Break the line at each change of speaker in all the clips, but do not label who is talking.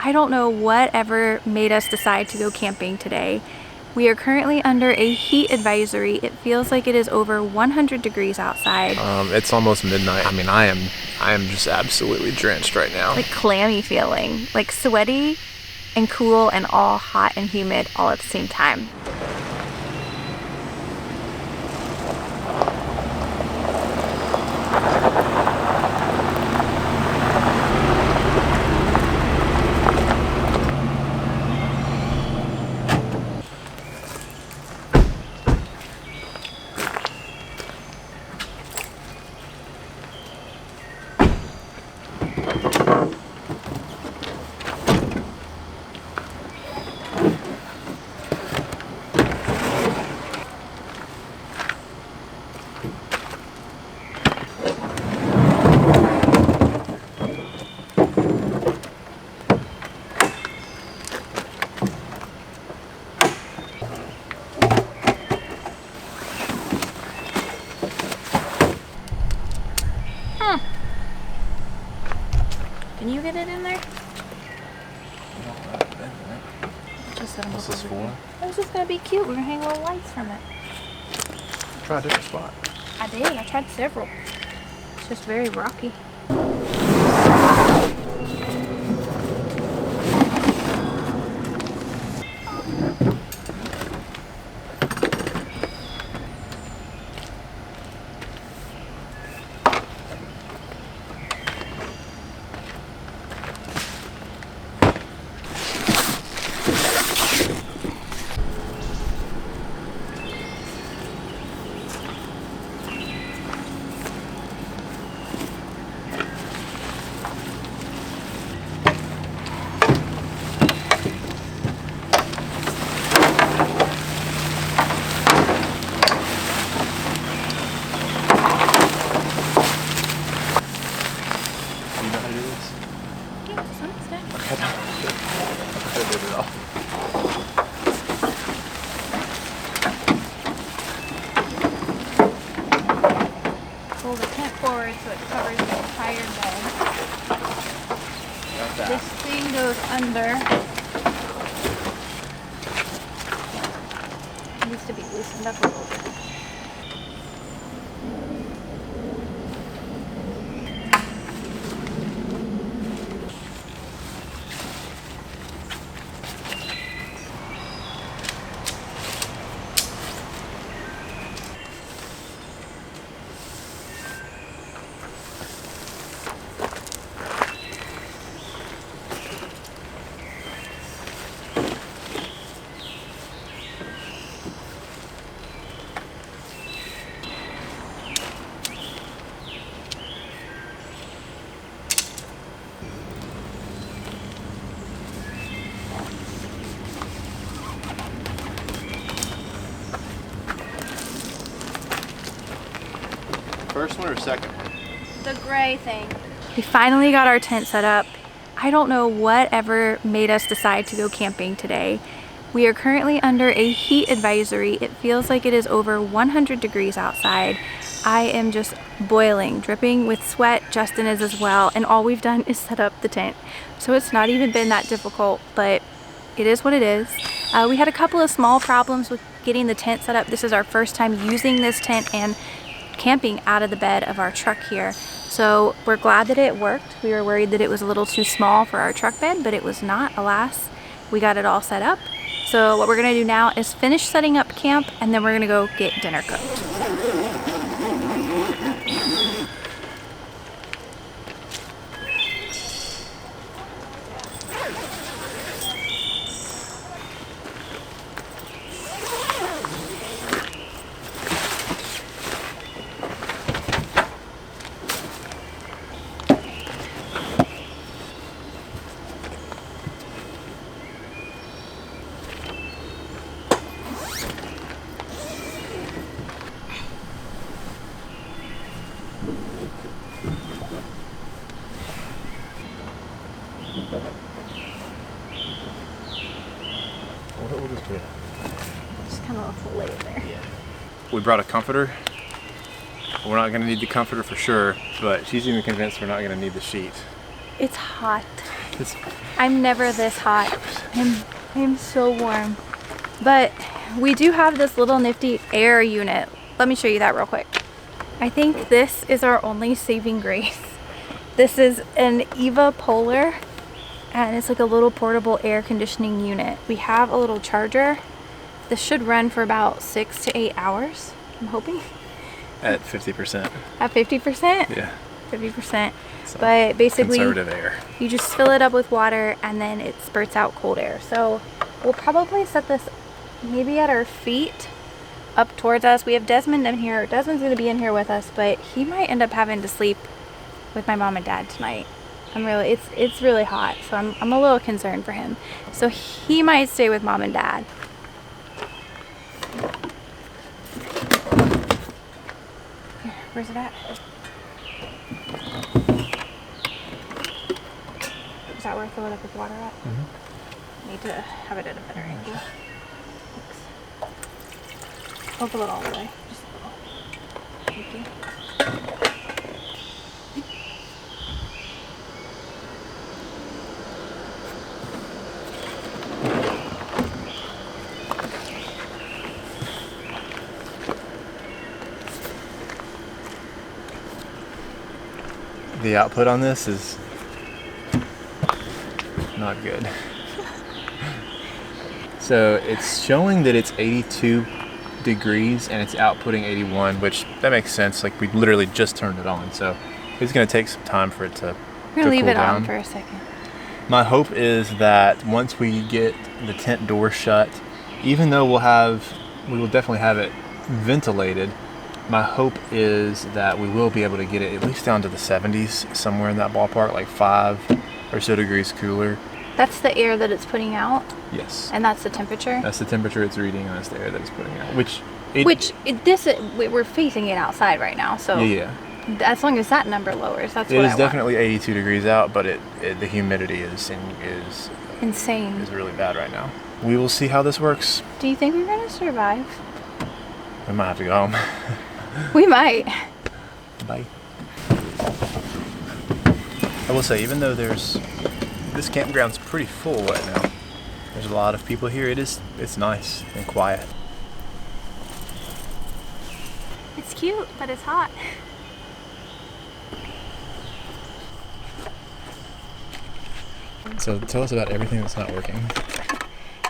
I don't know whatever made us decide to go camping today. We are currently under a heat advisory. It feels like it is over 100 degrees outside.
It's almost midnight. I mean, I am just absolutely drenched right now.
Like clammy feeling, like sweaty and cool and all hot and humid all at the same time. Can you get it in there? Just set them
What's
up
this
over
for?
here. This is gonna be cute. We're gonna hang little lights from it.
Try a different spot.
I did. I tried several. It's just very rocky. Pull the tent forward so it covers the entire bed. This thing goes under. It needs to be loosened up a little bit.
First one or second one?
The gray thing. We finally got our tent set up. I don't know whatever made us decide to go camping today. We are currently under a heat advisory. It feels like it is over 100 degrees outside. I am just boiling, dripping with sweat. Justin is as well, and all we've done is set up the tent. So it's not even been that difficult, but it is what it is. We had a couple of small problems with getting the tent set up. This is our first time using this tent and camping out of the bed of our truck here. So we're glad that it worked. We were worried that it was a little too small for our truck bed, but it was not, alas. We got it all set up. So what we're gonna do now is finish setting up camp, and then we're gonna go get dinner cooked.
We'll just put it.
Just kind of lay it there.
Yeah. We brought a comforter. We're not gonna need the comforter for sure, but she's even convinced we're not gonna need the sheet.
It's hot. I'm never this hot. I'm so warm. But we do have this little nifty air unit. Let me show you that real quick. I think this is our only saving grace. This is an Eva Polar, and it's like a little portable air conditioning unit. We have a little charger. This should run for about 6 to 8 hours, I'm hoping.
At 50%.
At 50%?
Yeah.
50%.
So
but basically,
conservative air.
You just fill it up with water and then it spurts out cold air. So we'll probably set this maybe at our feet up towards us. We have Desmond in here. Desmond's going to be in here with us, but he might end up having to sleep with my mom and dad tonight. It's really hot, so I'm a little concerned for him. So he might stay with mom and dad. Here, where's it at? Is that where I fill it up with water at? Mm-hmm. Need to have it at a better angle. Thanks. Don't fill it all the way. Just a little. Thank you.
The output on this is not good. So it's showing that it's 82 degrees and it's outputting 81, which that makes sense. Like we literally just turned it on, so it's going to take some time for it to
We're gonna leave
cool
it
down
on for a second.
My hope is that once we get the tent door shut, even though we will definitely have it ventilated, my hope is that we will be able to get it at least down to the 70s, somewhere in that ballpark, like 5 or so degrees cooler.
That's the air that it's putting out?
Yes.
And that's the temperature?
That's the temperature it's reading, and that's the air that it's putting out.
We're facing it outside right now, so
yeah.
As long as that number lowers, that's what I want.
It is definitely 82 degrees out, but the humidity is
insane.
Is really bad right now. We will see how this works.
Do you think we're gonna survive?
We might have to go home.
We might.
Bye. I will say, even though this campground's pretty full right now, there's a lot of people here. It's nice and quiet.
It's cute, but it's hot.
So tell us about everything that's not working.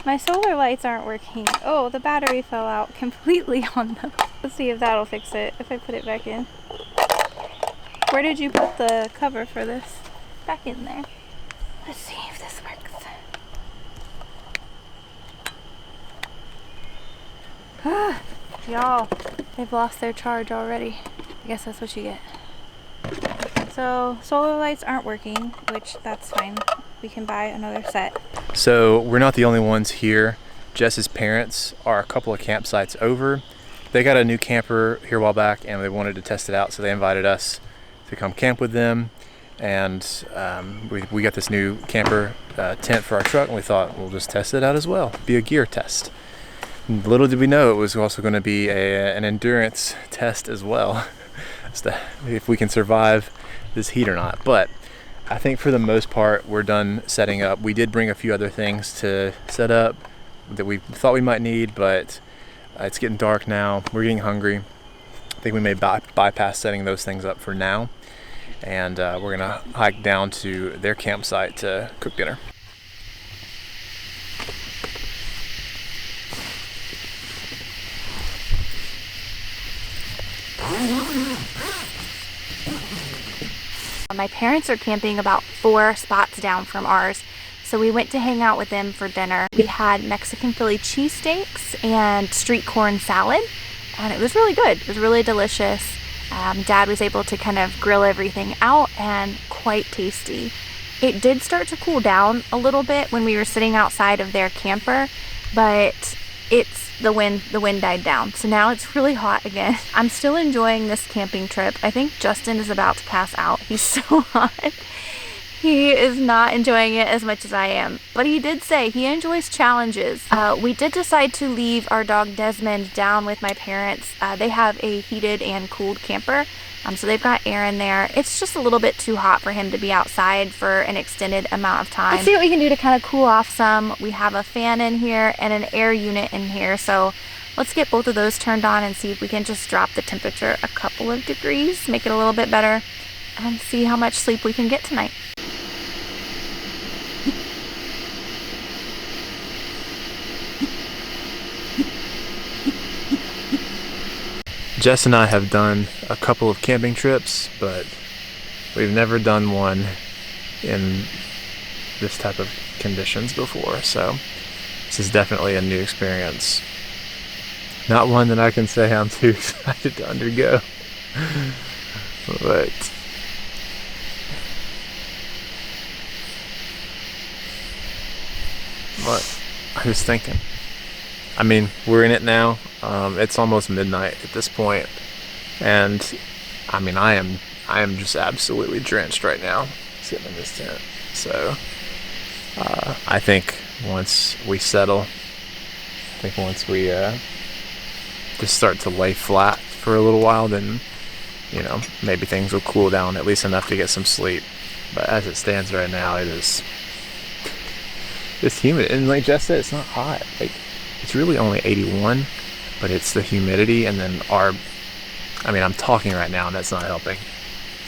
My solar lights aren't working. Oh, the battery fell out completely on them. Let's see if that'll fix it, if I put it back in. Where did you put the cover for this? Back in there. Let's see if this works. Y'all, they've lost their charge already. I guess that's what you get. So, solar lights aren't working, which that's fine. We can buy another set.
So we're not the only ones here. Jess's parents are a couple of campsites over. They got a new camper here a while back and they wanted to test it out, so they invited us to come camp with them. And we got this new camper tent for our truck, and we thought we'll just test it out as well. Be a gear test. Little did we know it was also going to be an endurance test as well, as to if we can survive this heat or not. But I think for the most part we're done setting up. We did bring a few other things to set up that we thought we might need, but it's getting dark now. We're getting hungry. I think we may bypass setting those things up for now, and we're gonna hike down to their campsite to cook dinner.
My parents are camping about 4 spots down from ours, so we went to hang out with them for dinner. We had Mexican Philly cheesesteaks and street corn salad, and it was really good. It was really delicious. Dad was able to kind of grill everything out, and quite tasty. It did start to cool down a little bit when we were sitting outside of their camper, but the wind died down, so now it's really hot again. I'm still enjoying this camping trip. I think Justin is about to pass out. He's so hot. He is not enjoying it as much as I am, but he did say he enjoys challenges. We did decide to leave our dog Desmond down with my parents. They have a heated and cooled camper, so they've got air in there. It's just a little bit too hot for him to be outside for an extended amount of time. Let's see what we can do to kind of cool off some. We have a fan in here and an air unit in here, so let's get both of those turned on and see if we can just drop the temperature a couple of degrees, make it a little bit better, and see how much sleep we can get tonight.
Jess and I have done a couple of camping trips, but we've never done one in this type of conditions before, so this is definitely a new experience. Not one that I can say I'm too excited to undergo, but what I was thinking. I mean, we're in it now. It's almost midnight at this point, and I mean, I am just absolutely drenched right now, sitting in this tent. So I think once we settle, once we just start to lay flat for a little while, then maybe things will cool down at least enough to get some sleep. But as it stands right now, it's humid, and like Jess said, it's not hot. Like, it's really only 81, but it's the humidity, and then I'm talking right now and that's not helping.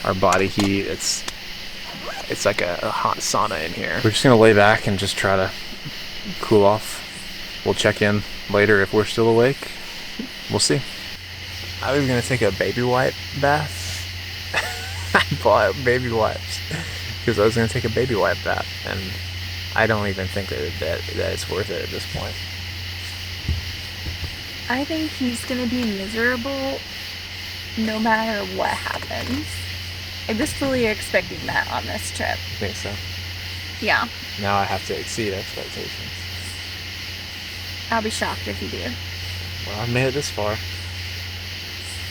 Our body heat, it's like a hot sauna in here. We're just gonna lay back and just try to cool off. We'll check in later if we're still awake. We'll see. I was gonna take a baby wipe bath. I bought baby wipes because I was gonna take a baby wipe bath, and I don't even think that it's worth it at this point.
I think he's gonna be miserable no matter what happens. I was fully expecting that on this trip.
I think so.
Yeah.
Now I have to exceed expectations.
I'll be shocked if you do.
Well, I've made it this far.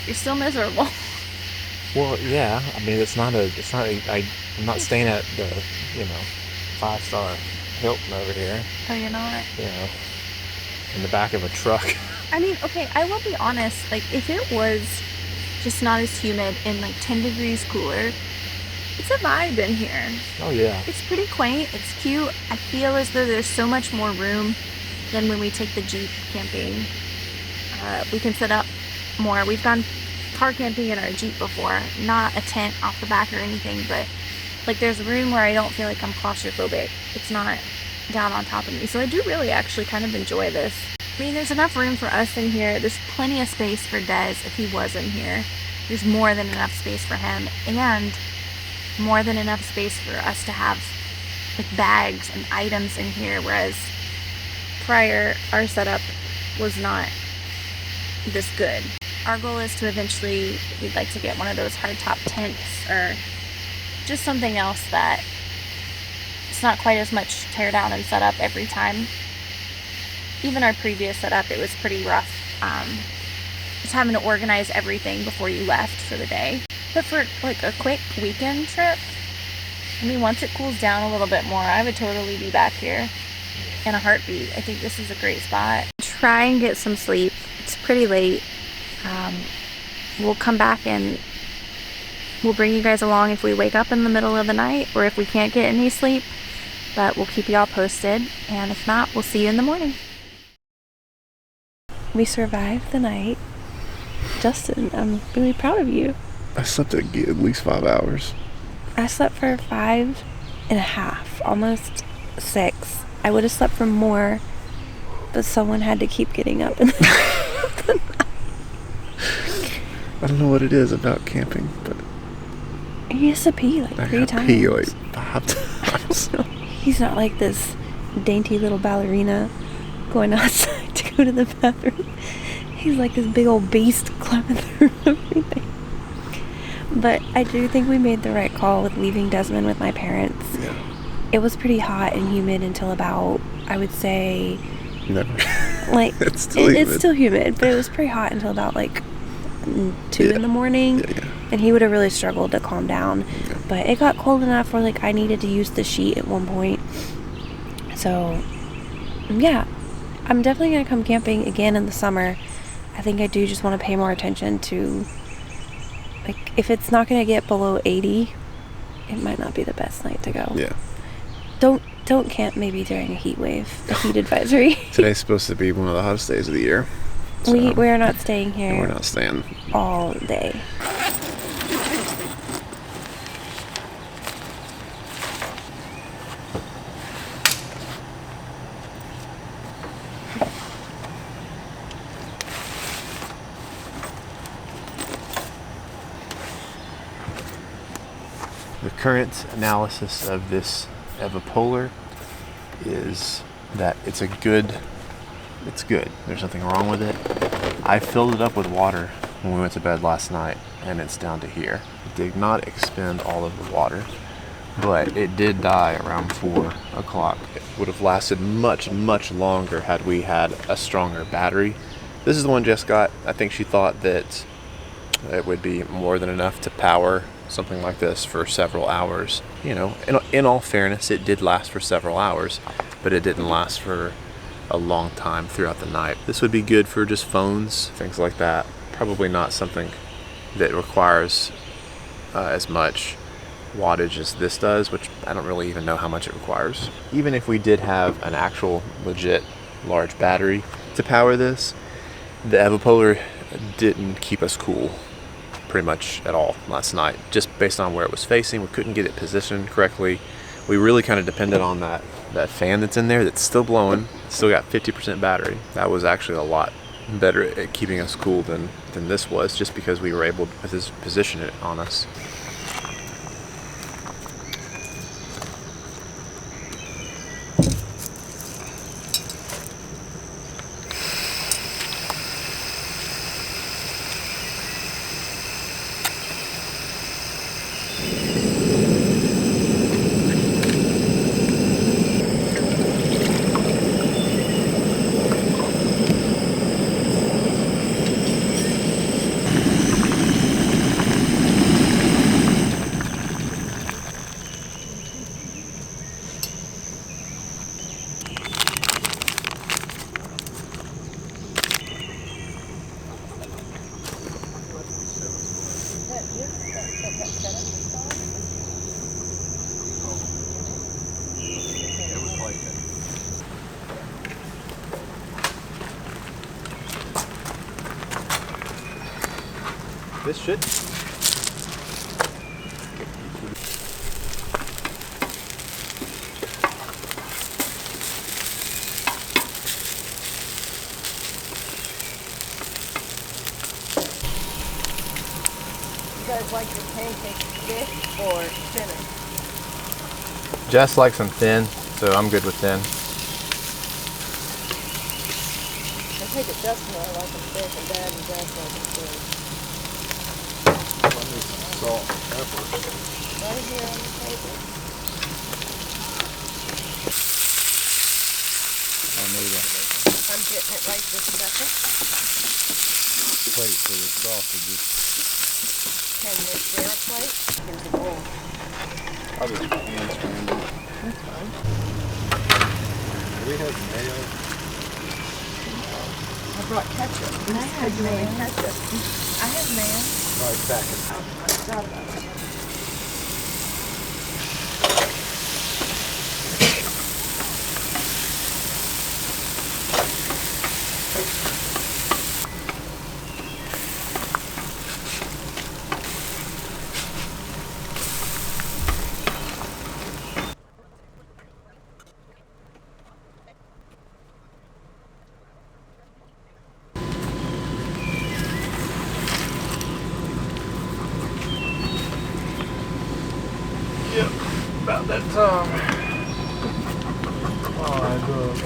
You're still miserable.
Well, yeah. I mean, I'm not staying at the, 5-star Hilton over here.
Oh, you're not?
In the back of a truck.
I mean, okay, I will be honest, like, if it was just not as humid and like 10 degrees cooler, it's a vibe in here.
Oh yeah.
It's pretty quaint, it's cute. I feel as though there's so much more room than when we take the Jeep camping. We can set up more. We've gone car camping in our Jeep before, not a tent off the back or anything, but like there's a room where I don't feel like I'm claustrophobic. It's not down on top of me. So I do really actually kind of enjoy this. I mean, there's enough room for us in here. There's plenty of space for Des if he was in here. There's more than enough space for him, and more than enough space for us to have like bags and items in here, whereas prior our setup was not this good. Our goal is to eventually, we'd like to get one of those hardtop tents or just something else that it's not quite as much tear down and set up every time. Even our previous setup, it was pretty rough. Just having to organize everything before you left for the day. But for like a quick weekend trip, I mean, once it cools down a little bit more, I would totally be back here in a heartbeat. I think this is a great spot. Try and get some sleep. It's pretty late. We'll come back and we'll bring you guys along if we wake up in the middle of the night or if we can't get any sleep. But we'll keep you all posted. And if not, we'll see you in the morning. We survived the night. Justin, I'm really proud of you.
I slept at least 5 hours.
I slept for 5.5, almost 6. I would have slept for more, but someone had to keep getting up.
I don't know what it is about camping, but
He has to pee like 3 times.
pee like 5 times.
He's not like this dainty little ballerina going outside to go to the bathroom. He's like this big old beast climbing through everything. But I do think we made the right call with leaving Desmond with my parents.
Yeah.
It was pretty hot and humid until about, I would say,
Never.
like
It's still humid.
It's still humid, but it was pretty hot until about like 2 in the morning.
Yeah.
And he would have really struggled to calm down.
Yeah.
but it got cold enough where like I needed to use the sheet at one point. So yeah, I'm definitely gonna come camping again in the summer. I think I do just want to pay more attention to, like, if it's not gonna get below 80, it might not be the best night to go.
Yeah.
Don't camp maybe during a heat wave, a heat advisory.
Today's supposed to be one of the hottest days of the year. So
We are not staying here.
we're not staying.
All day.
The current analysis of this evapolar is that it's good. There's nothing wrong with it. I filled it up with water when we went to bed last night, and it's down to here. It did not expend all of the water, but it did die around 4 o'clock. It would have lasted much, much longer had we had a stronger battery. This is the one Jess got. I think she thought that it would be more than enough to power something like this for several hours. You know, in all fairness, it did last for several hours, but it didn't last for a long time throughout the night. This would be good for just phones, things like that. Probably not something that requires as much wattage as this does, which I don't really even know how much it requires. Even if we did have an actual legit large battery to power this, the evapolar didn't keep us cool pretty much at all last night, just based on where it was facing. We couldn't get it positioned correctly. We really kind of depended on that fan that's in there that's still blowing. It's still got 50% battery. That was actually a lot better at keeping us cool than this was, just because we were able to position it on us. This should.
You guys like your pancakes thick or thinner?
Jess likes them thin, so I'm good with thin.
I take it Justin and I like them thick, and Dad and Jess like them thin.
Salt and pepper.
Right here on the table.
I need a
I'm getting it right this second.
plate for the sausages.
Can you share a plate? Here's the bowl.
I'll just hand scramble.
That's fine.
Do we have mayo?
I brought ketchup. I have mayo. Ketchup. I have mayo.
Oh, it's back in.
I forgot about it.
About that time. Alright, good.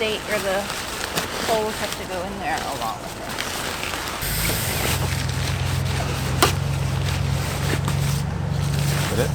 stake or the poles have to go in there along with it.
Is that it?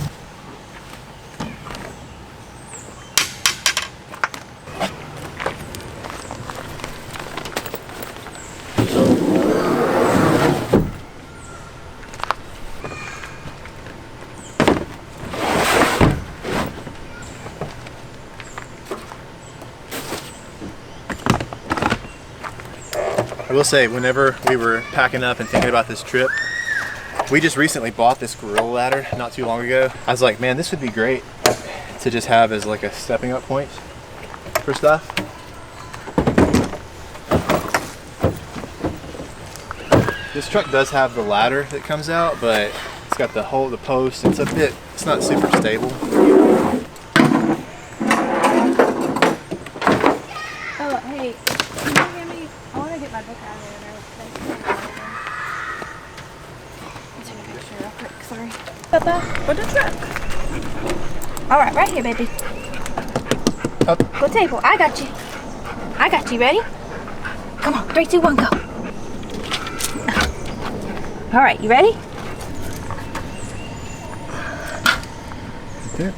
I will say, whenever we were packing up and thinking about this trip, we just recently bought this gorilla ladder not too long ago. I was like, man, this would be great to just have as like a stepping up point for stuff. This truck does have the ladder that comes out, but it's got the post. It's not super stable.
Oh, hey, can you hear me? I want to get my book out of there. I'll take a picture real quick, sorry. Papa, for the truck. All right, right here, baby.
Up.
Go table, I got you. I got you, ready? Come on, 3, 2, 1, go. All right, you ready?
There.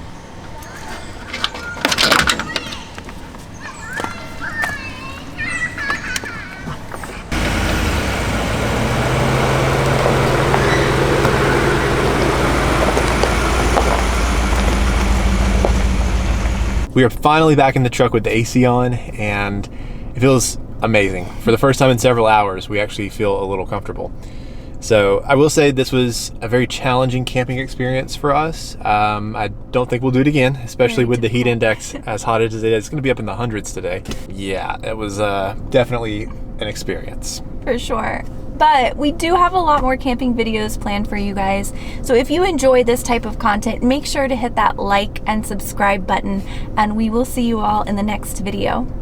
We are finally back in the truck with the AC on, and it feels amazing. For the first time in several hours, we actually feel a little comfortable. So I will say this was a very challenging camping experience for us. I don't think we'll do it again, especially with the heat index as hot as it is. It's going to be up in the hundreds today. Yeah, it was definitely an experience.
For sure. But we do have a lot more camping videos planned for you guys. So if you enjoy this type of content, make sure to hit that like and subscribe button, and we will see you all in the next video.